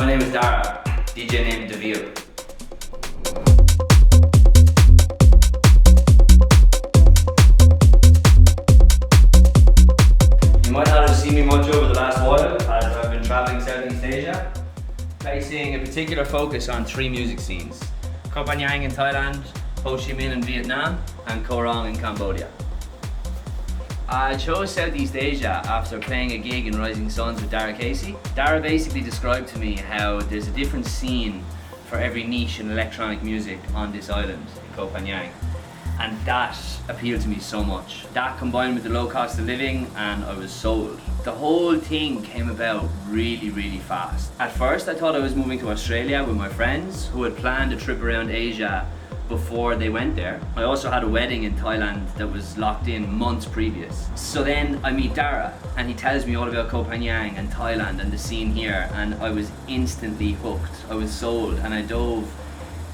My name is Dara, DJ named Debhial. You might not have seen me much over the last while as I've been travelling Southeast Asia, placing a particular focus on 3 music scenes: Koh Phangan in Thailand, Ho Chi Minh in Vietnam, and Koh Rong in Cambodia. I chose Southeast Asia after playing a gig in Rising Suns with Dara Casey. Dara basically described to me how there's a different scene for every niche in electronic music on this island, Koh Phangan. And that appealed to me so much. That combined with the low cost of living, and I was sold. The whole thing came about really fast. At first I thought I was moving to Australia with my friends who had planned a trip around Asia before they went there. I also had a wedding in Thailand that was locked in months previous. So then I meet Dara and he tells me all about Koh Phangan and Thailand and the scene here, and I was instantly hooked. I was sold and I dove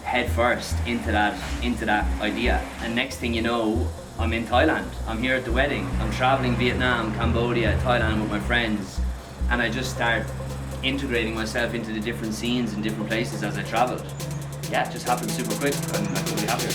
head first into that idea. And next thing you know, I'm in Thailand. I'm here at the wedding. I'm traveling Vietnam, Cambodia, Thailand with my friends, and I just start integrating myself into the different scenes and different places as I traveled. Yeah, it just happened super quick. I couldn't be happier.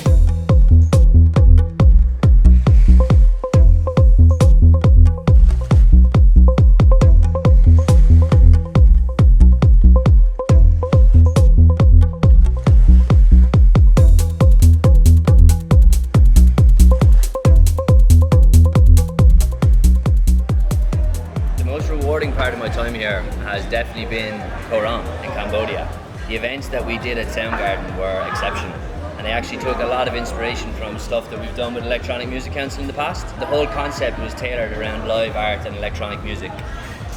The most rewarding part of my time here has definitely been Koh Rong in Cambodia. The events that we did at Soundgarden were exceptional, and they actually took a lot of inspiration from stuff that we've done with Electronic Music Council in the past. The whole concept was tailored around live art and electronic music,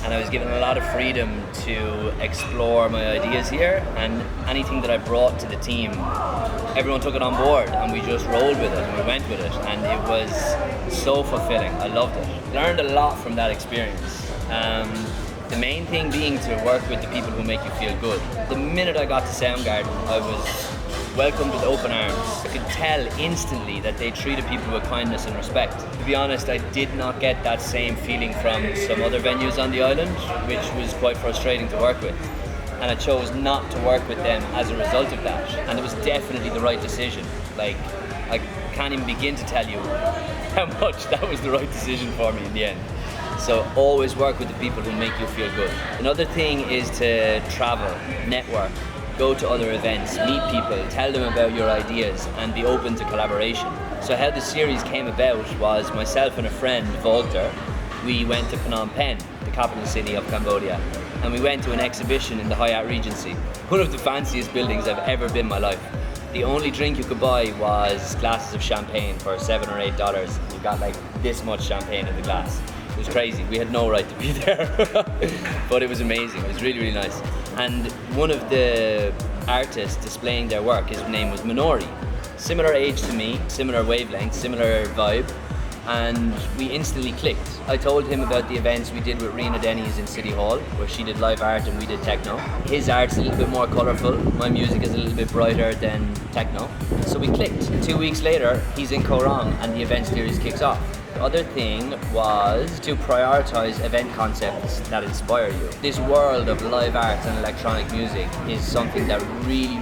and I was given a lot of freedom to explore my ideas here, and anything that I brought to the team, everyone took it on board and we just rolled with it and we went with it, and it was so fulfilling. I loved it. Learned a lot from that experience. The main thing being to work with the people who make you feel good. The minute I got to Soundgarden, I was welcomed with open arms. I could tell instantly that they treated people with kindness and respect. To be honest, I did not get that same feeling from some other venues on the island, which was quite frustrating to work with. And I chose not to work with them as a result of that. And it was definitely the right decision. Like, I can't even begin to tell you how much that was the right decision for me in the end. So always work with the people who make you feel good. Another thing is to travel, network, go to other events, meet people, tell them about your ideas, and be open to collaboration. So how the series came about was myself and a friend, Walter, we went to Phnom Penh, the capital city of Cambodia, and we went to an exhibition in the Hyatt Regency, one of the fanciest buildings I've ever been in my life. The only drink you could buy was glasses of champagne for $7 or $8. You got like this much champagne in the glass. It was crazy. We had no right to be there, but it was amazing. It was really nice. And one of the artists displaying their work, his name was Minori. Similar age to me, similar wavelength, similar vibe, and we instantly clicked. I told him about the events we did with Rena Denny's in City Hall, where she did live art and we did techno. His art's a little bit more colourful, my music is a little bit brighter than techno. So we clicked. 2 weeks later, he's in Koh Rong and the event series kicks off. The other thing was to prioritise event concepts that inspire you. This world of live art and electronic music is something that really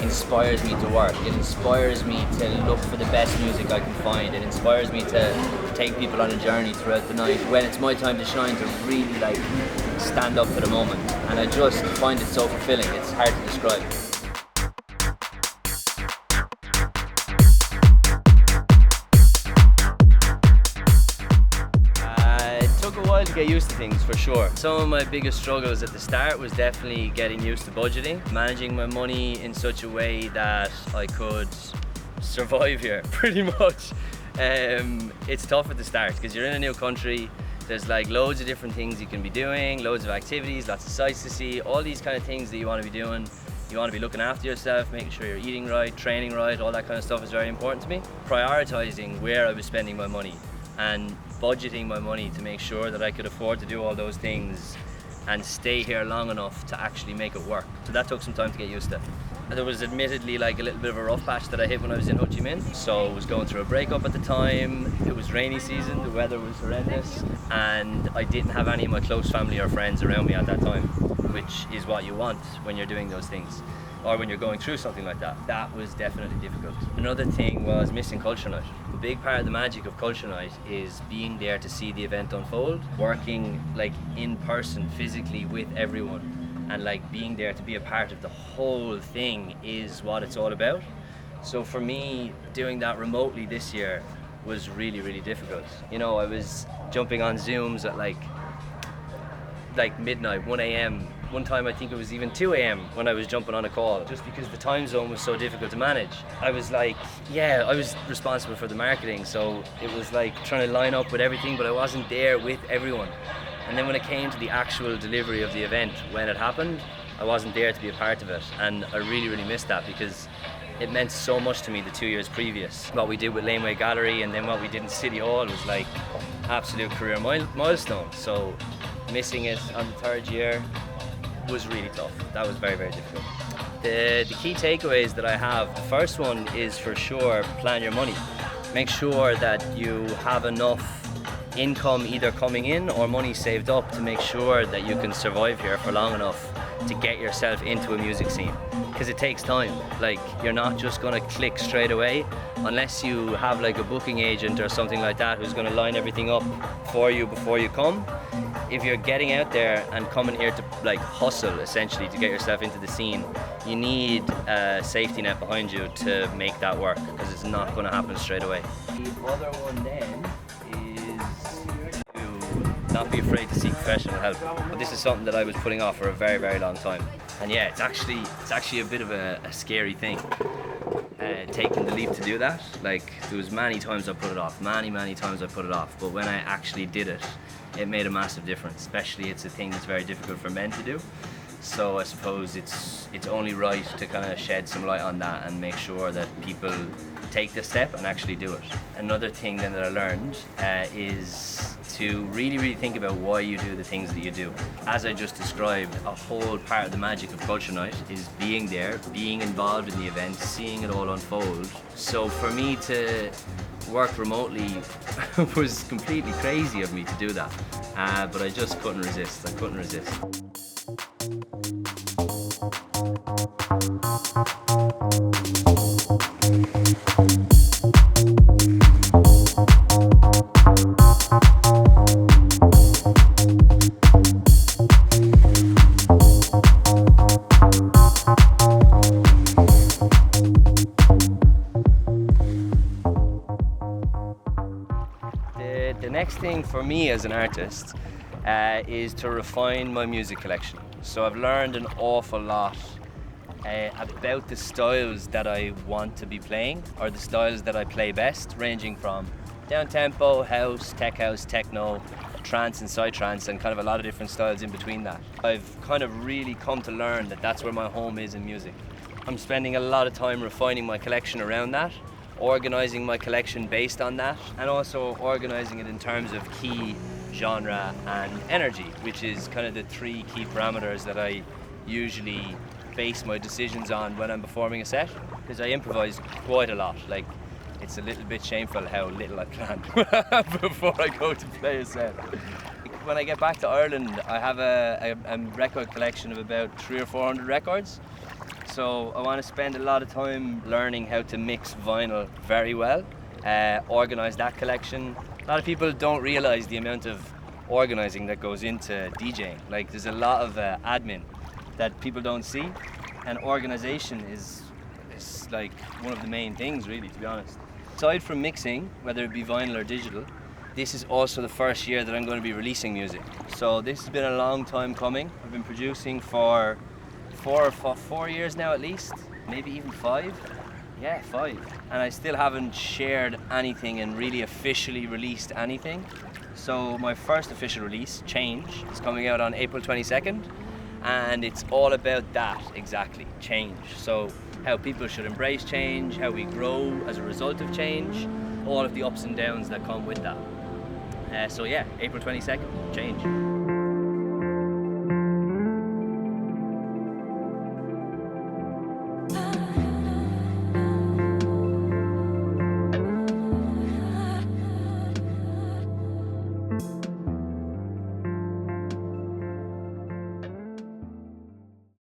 inspires me to work. It inspires me to look for the best music I can find. It inspires me to take people on a journey throughout the night. When it's my time to shine, to really like stand up for the moment. And I just find it so fulfilling. It's hard to describe. Took a while to get used to things, for sure. Some of my biggest struggles at the start was definitely getting used to budgeting, managing my money in such a way that I could survive here, pretty much. It's tough at the start because you're in a new country. There's like loads of different things you can be doing, loads of activities, lots of sights to see, all these kind of things that you want to be doing. You want to be looking after yourself, making sure you're eating right, training right, all that kind of stuff is very important to me. Prioritizing where I was spending my money and budgeting my money to make sure that I could afford to do all those things and stay here long enough to actually make it work. So that took some time to get used to. There was admittedly like a little bit of a rough patch that I hit when I was in Ho Chi Minh. So I was going through a breakup at the time. It was rainy season, the weather was horrendous, and I didn't have any of my close family or friends around me at that time. which is what you want when you're doing those things, or when you're going through something like that. That was definitely difficult. Another thing was missing culture night. A big part of the magic of culture night is being there to see the event unfold, working like in person, physically with everyone, and like being there to be a part of the whole thing is what it's all about. So for me, doing that remotely this year was really, really difficult. You know, I was jumping on Zooms at like midnight, 1 a.m. One time I think it was even 2 a.m. when I was jumping on a call, just because the time zone was so difficult to manage. I was like, yeah, I was responsible for the marketing, so it was like trying to line up with everything, but I wasn't there with everyone. And then when it came to the actual delivery of the event, when it happened, I wasn't there to be a part of it. And I really, really missed that, because it meant so much to me the 2 years previous. What we did with Laneway Gallery and then what we did in City Hall was like absolute career milestone. So missing it on the third year was really tough. That was very, very difficult. The key takeaways that I have, the first one is for sure, plan your money. Make sure that you have enough income either coming in or money saved up to make sure that you can survive here for long enough to get yourself into a music scene, because it takes time. Like, you're not just going to click straight away unless you have like a booking agent or something like that who's going to line everything up for you before you come. If you're getting out there and coming here to like hustle essentially to get yourself into the scene, you need a safety net behind you to make that work, because it's not going to happen straight away. The other one then is to not be afraid to seek professional help. But this is something that I was putting off for a very, very long time. And yeah, it's actually a bit of a scary thing, taking the leap to do that. Like, there was many times I put it off, many times I put it off, but when I actually did it, it made a massive difference. Especially it's a thing that's very difficult for men to do. So I suppose it's only right to kind of shed some light on that and make sure that people take the step and actually do it. Another thing then that I learned is to really think about why you do the things that you do. As I just described, a whole part of the magic of Culture Night is being there, being involved in the event, seeing it all unfold. So for me to work remotely was completely crazy of me to do that, but I just couldn't resist. I couldn't resist. The next thing for me as an artist is to refine my music collection. So I've learned an awful lot about the styles that I want to be playing, or the styles that I play best, ranging from down-tempo, house, techno, trance and psytrance, and kind of a lot of different styles in between that. I've kind of really come to learn that that's where my home is in music. I'm spending a lot of time refining my collection around that, organising my collection based on that, and also organising it in terms of key, genre and energy, which is kind of the three key parameters that I usually base my decisions on when I'm performing a set, because I improvise quite a lot. Like, it's a little bit shameful how little I plan before I go to play a set. When I get back to Ireland, I have a record collection of about 300 or 400 records. So I want to spend a lot of time learning how to mix vinyl very well, organise that collection. A lot of people don't realise the amount of organising that goes into DJing. Like, there's a lot of admin that people don't see, and organisation is like one of the main things, really, to be honest. Aside from mixing, whether it be vinyl or digital, this is also the first year that I'm going to be releasing music. So this has been a long time coming. I've been producing for 4 years now at least, maybe even 5. Yeah, 5. And I still haven't shared anything and really officially released anything. So my first official release, Change, is coming out on April 22nd. And it's all about that, exactly, change. So how people should embrace change, how we grow as a result of change, all of the ups and downs that come with that. So yeah, April 22nd, Change.